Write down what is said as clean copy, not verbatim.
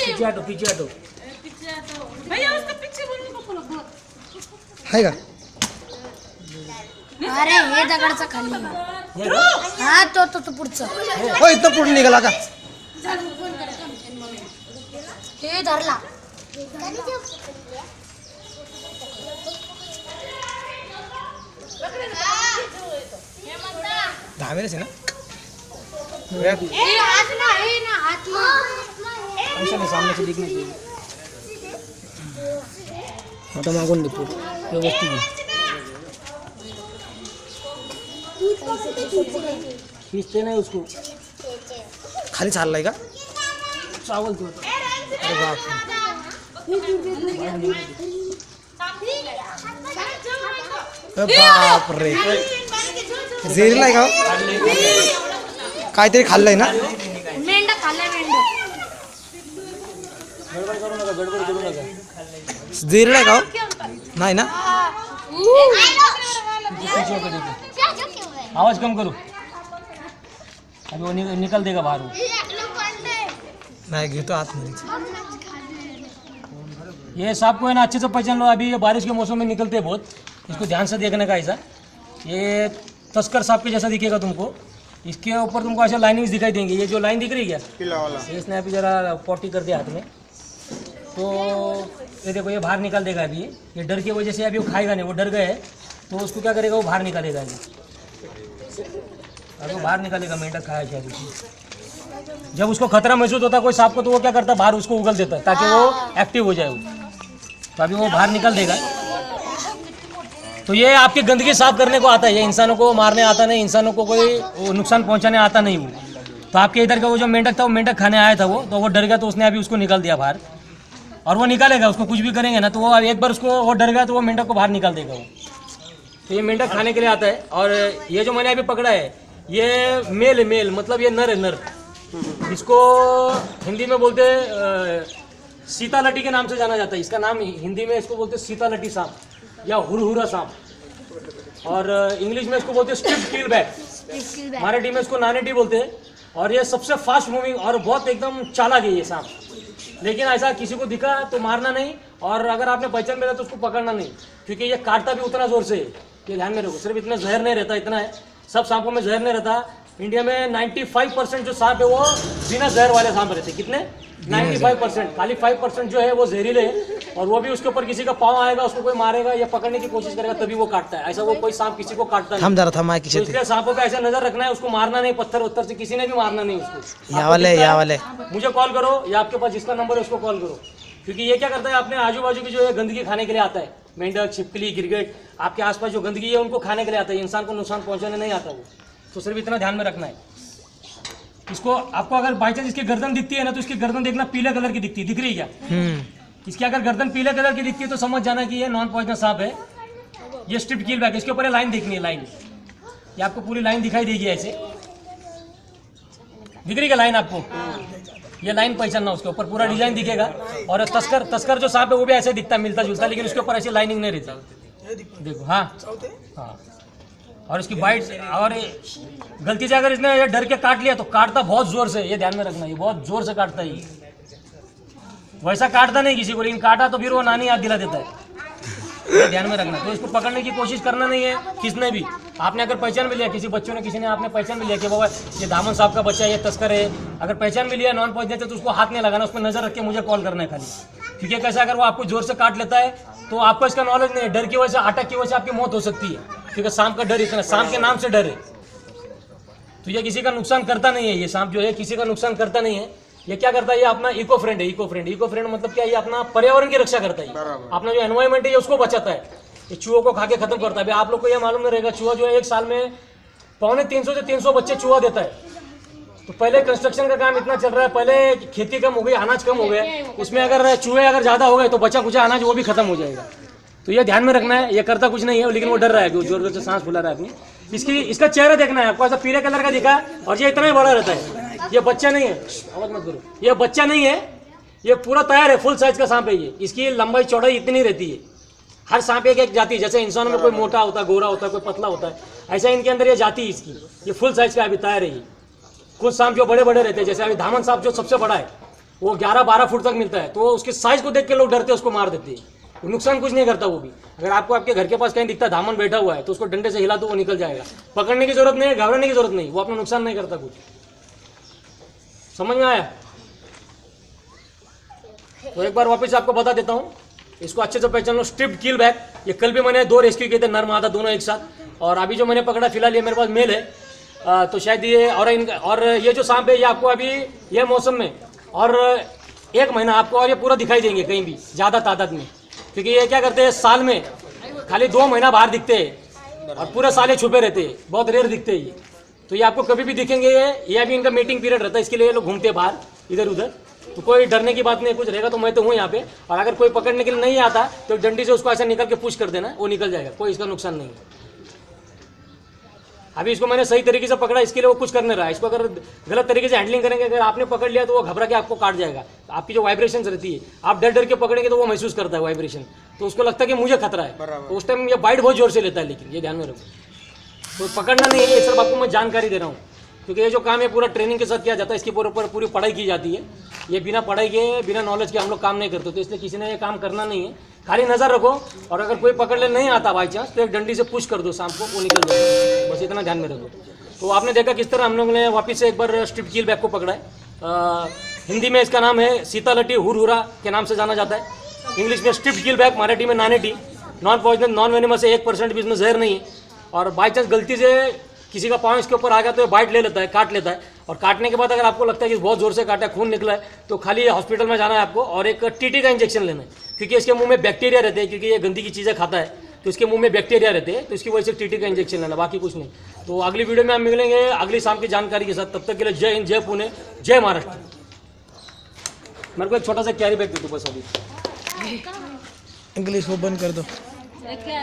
पीछे हटो भैया उसका पीछे बोलू आहे का? अरे हे दगडचा खाली हा तो पुढचा हो इथं पुढे निघाला का? हे धरला धावेलच आहे ना? ऐसा नहीं, सामने से दिखने चाहिए। आता मागून निघतो व्यवस्थित घे. खींचते नहीं उसको, खाली चाललाय का? चावल तो अरे बाप रे. झेरीला आहे का? काहीतरी खाल्लंय ना? मेंढा खाल्ला मेंढा गडबड करू नका. झेरीला आहे का? नाही ना? पीछे होकर देखो, आवाज कम करो. अभी वो निकल देगा बाहर. वो नाही घेतो आतमध्ये. ये सांप को है ना अच्छे से पहचान लो. अभी ये बारिश के मौसम में निकलते हैं बहुत, इसको ध्यान से देखने का. ऐसा ये तस्कर सांप के जैसा दिखेगा तुमको. इसके ऊपर तुमको ऐसा लाइनिंग्स दिखाई देंगी. ये जो लाइन दिख रही है क्या, इसने अभी जरा पॉटी कर दिया हाथ में, तो ये देखो ये बाहर निकाल देगा. अभी ये डर की वजह से अभी वो खाएगा नहीं, वो डर गए तो उसको क्या करेगा, वो बाहर निकालेगा. अभी वो बाहर निकालेगा. मेंढक खाया शायद उसने. जब उसको खतरा महसूस होता है कोई सांप को, तो वो क्या करता है, बाहर उसको उगल देता है ताकि वो एक्टिव हो जाए वो. तो अभी वो बाहर निकल देगा. तो ये आपकी गंदगी साफ करने को आता है. ये इंसानों को मारने आता नहीं, इंसानों को कोई नुकसान पहुंचाने आता नहीं वो. तो आपके इधर का वो जो मेंढक था, वो मेंढक खाने आया था वो, तो वो डर गया तो उसने अभी उसको निकाल दिया बाहर. और वो निकालेगा, उसको कुछ भी करेंगे ना तो वो एक बार उसको वो डर गया तो वो मेंढक को बाहर निकाल देगा वो. तो ये मेंढक खाने के लिए आता है. और ये जो मैंने अभी पकड़ा है ये मेल है. मेल मतलब ये नर है, नर. इसको हिंदी में बोलते सीता लटी के नाम से जाना जाता है. इसका नाम हिंदी में इसको बोलते सीता लटी सांप या हुरहुरा सांप. और इंग्लिश में इसको बोलते स्ट्रिप्ड कीलबैक. मराठी में इसको नानेटी बोलते हैं. और ये सबसे फास्ट मूविंग और बहुत एकदम चालाक है ये सांप. लेकिन ऐसा किसी को दिखा तो मारना नहीं, और अगर आपने पहचान में तो उसको पकड़ना नहीं, क्योंकि ये काटता भी उतना जोर से है. ये ध्यान में रखो. सिर्फ इतना जहर नहीं रहता, इतना है. सब सांपों में जहर नहीं रहता. इंडिया में 95% जो सांप है वो बिना जहर वाले सांप रहते. कितने? 95%. खाली 5% जो है वो जहरीले है. और वो भी उसके ऊपर किसी का पाँव आएगा, उसको कोई मारेगा या पकड़ने की कोशिश करेगा तभी वो काटता है. ऐसा वो कोई सांप किसी को काटता नहीं. थांब जरा थांब. तो इसलिए सांपों पे ऐसा नजर रखना है. उसको मारना नहीं, पत्थर उत्तर से किसी ने भी मारना नहीं उसको. या वाले मुझे कॉल करो या आपके पास जिसका नंबर है उसको कॉल करो. क्योंकि ये क्या करता है, अपने आजू बाजू की जो है गंदगी खाने के लिए आता है. मेंढक, छिपकली, गिरगिट, आपके आसपास जो गंदगी है उनको खाने के लिए आता है. इंसान को नुकसान पहुंचाने नहीं आता वो. तो सिर्फ इतना ध्यान में रखना है. इसको आपको अगर बाई चांस इसकी गर्दन दिखती है ना, तो इसकी गर्दन देखना पीले कलर की दिखती है. दिख रही है क्या? इसकी अगर गर्दन पीले कलर की दिखती है तो समझ जाना कि ये नॉन पॉइजनस सांप है. ये स्ट्रिप्ड कीलबैक. इसके ऊपर लाइन देखनी है. लाइन ये आपको पूरी लाइन दिखाई देगी. ऐसे दिख रही है लाइन आपको? ये लाइन पहचानना. उसके ऊपर पूरा डिजाइन दिखेगा. और तस्कर जो सांप है वो भी ऐसे दिखता है, मिलता जुलता, लेकिन उसके ऊपर ऐसी लाइनिंग नहीं रहती. देखो. हाँ. और इसकी बाइट, और गलती से अगर इसने डर के काट लिया तो काटता बहुत जोर से. ये ध्यान में रखना. ये बहुत जोर से काटता है. वैसा काटता नहीं किसी को, लेकिन काटा तो फिर वो नानी याद दिला देता है. ये ध्यान में रखना. तो इसको पकड़ने की कोशिश करना नहीं है किसने भी. आपने अगर पहचान भी लिया, किसी बच्चों ने, किसी ने आपने पहचान भी लिया कि बाबा ये दामन साहब का बच्चा, ये तस्कर है, अगर पहचान भी लिया नॉन पॉइजनस, तो उसको हाथ नहीं लगाना. उस पर नजर रख के मुझे कॉल करना है खाली. क्योंकि कैसा, अगर वो आपको जोर से काट लेता है तो आपको इसका नॉलेज नहीं है. डर की वजह से, अटैक की वजह से आपकी मौत हो सकती है. क्योंकि सांप का डर इतना, सांप के नाम से डर है. तो ये किसी का नुकसान करता नहीं है. ये सांप जो है किसी का नुकसान करता नहीं है. ये क्या करता है, ये अपना इको फ्रेंड है. इको फ्रेंड मतलब क्या, ये अपना पर्यावरण की रक्षा करता है. अपना जो एनवायरमेंट है उसको बचाता है. ये चूहों को खा के खत्म करता है. अभी आप लोग को ये मालूम नहीं रहेगा, चूहा जो है एक साल में 250 से 300 बच्चे चूहा देता है. तो पहले कंस्ट्रक्शन का काम इतना चल रहा है, पहले खेती कम हो गई, अनाज कम हो गया. उसमें अगर चूहे अगर ज्यादा हो गए तो बचा कुचा अनाज वो भी खत्म हो जाएगा. तो ये ध्यान में रखना है. ये करता कुछ नहीं है, लेकिन वो डर रहा है, जोर जोर से सांस फुला रहा है अपनी. इसका चेहरा देखना है आपको. ऐसा पीले कलर का दिखा और ये इतना ही बड़ा रहता है. ये बच्चा नहीं है, आवाज मत करो. ये बच्चा नहीं है, ये पूरा तैयार है. फुल साइज का सांप है ये. इसकी लंबाई चौड़ाई इतनी रहती है. हर सांप एक जाति. जैसे इंसानों में कोई मोटा होता है, गोरा होता है, कोई पतला होता है, ऐसा इनके अंदर ये जाति इसकी. ये फुल साइज का अभी तैयार है. ये कुछ सांप जो बड़े बड़े रहते हैं, जैसे अभी धामन सांप जो सबसे बड़ा है, वो 11-12 फुट तक मिलता है, तो उसके साइज को देख के लोग डरते हैं, उसको मार देते हैं। वो नुकसान कुछ नहीं करता वो भी। अगर आपको आपके घर के पास कहीं दिखता धामन बैठा हुआ है तो उसको डंडे से हिला दो, वो निकल जाएगा। पकड़ने की जरूरत नहीं है, घबराने की जरूरत नहीं, वो अपना नुकसान नहीं करता कुछ। समझ में आया? तो एक बार वापस आपको बता देता हूँ, इसको अच्छे से पहचान लो। स्ट्रिप्ड किल बैक, ये कल भी मैंने 2 रेस्क्यू किए थे, नर मादा दोनों एक साथ। और अभी जो मैंने पकड़ा फिलहाल ये मेरे पास मेल है, तो शायद ये और ये जो सांप है ये आपको अभी ये मौसम में और 1 महीना आपको और ये पूरा दिखाई देंगे कहीं भी ज़्यादा तादाद में, क्योंकि ये क्या करते हैं साल में खाली 2 महीना बाहर दिखते हैं और पूरे साल ये छुपे रहते हैं, बहुत रेयर दिखते हैं ये। तो ये आपको कभी भी दिखेंगे। ये अभी इनका मीटिंग पीरियड रहता है, इसके लिए ये लोग घूमते हैं बाहर इधर उधर। तो कोई डरने की बात नहीं, कुछ रहेगा तो मैं तो हूँ यहाँ पे। और अगर कोई पकड़ने के लिए नहीं आता तो डंडी से उसको ऐसा निकल के पुश कर देना, वो निकल जाएगा, कोई इसका नुकसान नहीं है। अभी इसको मैंने सही तरीके से पकड़ा, इसके लिए वो कुछ कर नहीं रहा है। इसको अगर गलत तरीके से हैंडलिंग करेंगे, अगर आपने पकड़ लिया तो वो घबरा के आपको काट जाएगा। आपकी जो वाइब्रेशन रहती है, आप डर डर के पकड़ेंगे तो वो महसूस करता है वाइब्रेशन, तो उसको लगता है कि मुझे खतरा है, तो उस टाइम ये बाइट बहुत जोर से लेता है। लेकिन ये ध्यान में रखो, तो पकड़ना नहीं है, ये सिर्फ आपको मैं जानकारी दे रहा हूँ, क्योंकि ये जो काम है पूरा ट्रेनिंग के साथ किया जाता है, इसके ऊपर पूरी पढ़ाई की जाती है। ये बिना पढ़ाई के बिना नॉलेज के हम लोग काम नहीं करते, तो इसलिए किसी ने ये काम करना नहीं है। खाली नज़र रखो, और अगर कोई पकड़ ले नहीं आता बाई चांस तो एक डंडी से पुश कर दो सांप को, वो निकल जाएगा। बस इतना ध्यान में रखो। तो आपने देखा किस तरह हम लोगों ने वापस से एक बार स्ट्रिप्ड किल बैक को पकड़ा है। हिंदी में इसका नाम है सीतालटी हुरहुरा के नाम से जाना जाता है। इंग्लिश में स्ट्रिप्ड किल बैक, मराठी में नानेटी। नॉन पॉइजनस, नॉन वेनेमस है, 1% भी इसमें जहर नहीं है। और बाई चांस गलती से किसी का पाँव इसके ऊपर आ गया तो ये बाइट ले लेता है, काट लेता है। और काटने के बाद अगर आपको लगता है कि बहुत जोर से काटा है, खून निकला है, तो खाली हॉस्पिटल में जाना है आपको और एक टीटी का इंजेक्शन लेना है, क्योंकि इसके मुंह में बैक्टीरिया रहते हैं, क्योंकि ये गंदी की चीज़ें खाता है, तो इसके मुंह में बैक्टीरिया रहते हैं, तो इसकी वजह से टीटी का इंजेक्शन लेना, बाकी कुछ नहीं। तो अगली वीडियो में हम मिलेंगे अगली शाम की जानकारी के साथ। तब तक के लिए जय हिंद, जय पुणे, जय महाराष्ट्र। मेरे को एक छोटा सा कैरी बैग दे दो बस अभी। इंग्लिश वो बंद कर दो। क्या